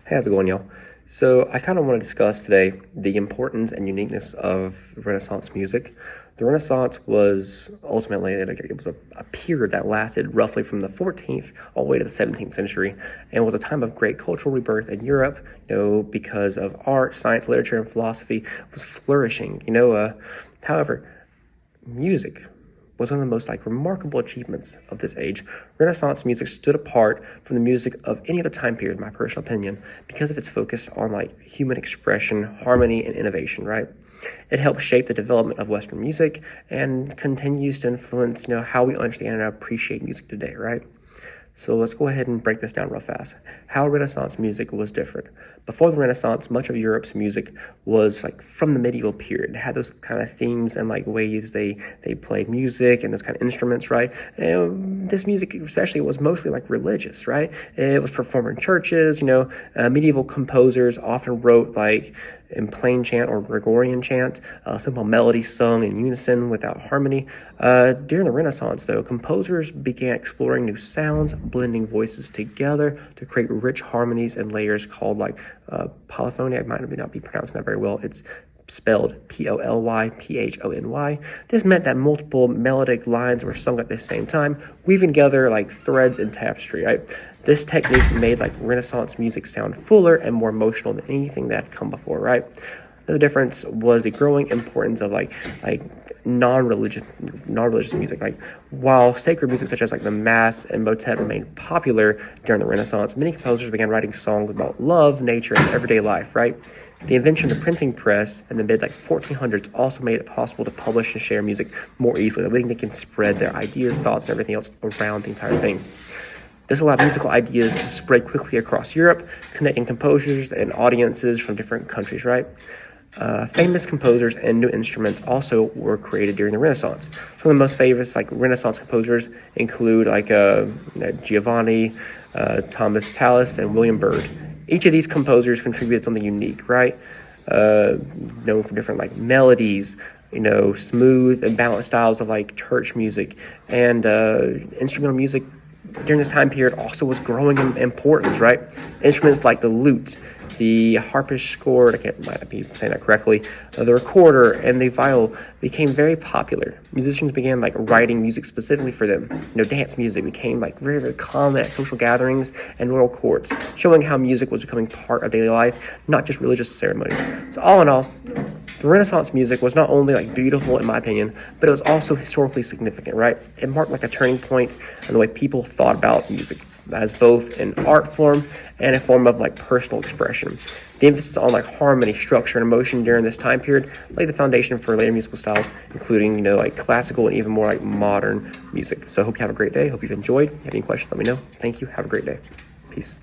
Hey, how's it going, y'all? So I kind of want to discuss today the importance and uniqueness of Renaissance music. The Renaissance was ultimately it was a period that lasted roughly from the 14th all the way to the 17th century, and was a time of great cultural rebirth in Europe. Because of art, science, literature, and philosophy was flourishing. However, music was one of the most remarkable achievements of this age. Renaissance music stood apart from the music of any other time period, in my personal opinion, because of its focus on human expression, harmony, and innovation, right? It helped shape the development of Western music and continues to influence, how we understand and appreciate music today, right? So let's go ahead and break this down real fast. How Renaissance music was different. Before the Renaissance, much of Europe's music was from the medieval period. It had those kind of themes and ways they played music and those kind of instruments, right? And this music especially was mostly religious, right? It was performed in churches. Medieval composers often wrote in plain chant or Gregorian chant, simple melodies sung in unison without harmony. During the Renaissance, though, composers began exploring new sounds, blending voices together to create rich harmonies and layers called polyphony. I might not be pronouncing that very well. It's spelled Polyphony. This meant that multiple melodic lines were sung at the same time, weaving together threads in tapestry, right? This technique made Renaissance music sound fuller and more emotional than anything that had come before, right? The difference was the growing importance of non-religious music. While sacred music such as the Mass and motet remained popular during the Renaissance, many composers began writing songs about love, nature, and everyday life, right? The invention of the printing press in the mid 1400s also made it possible to publish and share music more easily. That way they can spread their ideas, thoughts, and everything else around the entire thing. This allowed musical ideas to spread quickly across Europe, connecting composers and audiences from different countries, right? Famous composers and new instruments also were created during the Renaissance. Some of the most famous Renaissance composers include Giovanni, Thomas Tallis, and William Byrd. Each of these composers contributed something unique, right? Known for different melodies, smooth and balanced styles of church music, and instrumental music during this time period also was growing in importance, right? Instruments like the lute, the harpsichord, might not be saying that correctly, the recorder, and the viol became very popular. Musicians began writing music specifically for them. Dance music became very, very common at social gatherings and royal courts, showing how music was becoming part of daily life, not just religious ceremonies. So all in all, the Renaissance music was not only beautiful in my opinion, but it was also historically significant, right? It marked a turning point in the way people thought about music as both an art form and a form of personal expression. The emphasis on harmony, structure, and emotion during this time period laid the foundation for later musical styles, including classical and even more modern music. So I hope you have a great day. Hope you've enjoyed. If you have any questions, let me know. Thank you. Have a great day. Peace.